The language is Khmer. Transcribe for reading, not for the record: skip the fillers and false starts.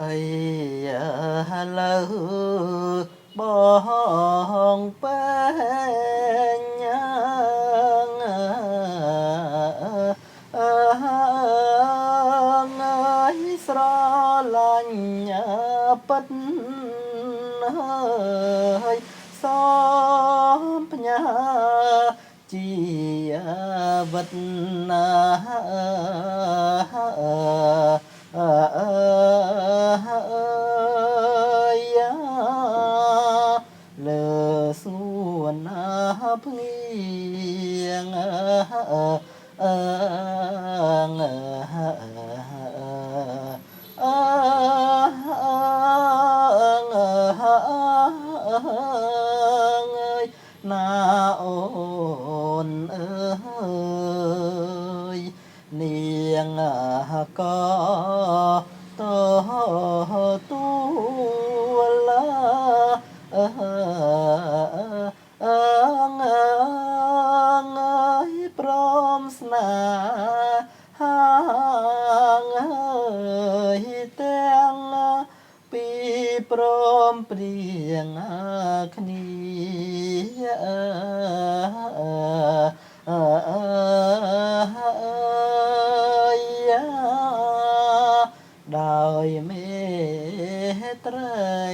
អីឡូវបងពេញអើយស្រឡាញ់ពិតហើយសំផ្ញើជាវិតណាអើយលើសួនភ្ងៀងអើអើយណាអូនអើយនាងក៏តទួលអើអើយព្រមស្នេហាអើយទាំងពីព្រមព្រៀងគ្នាដោយមេត្រី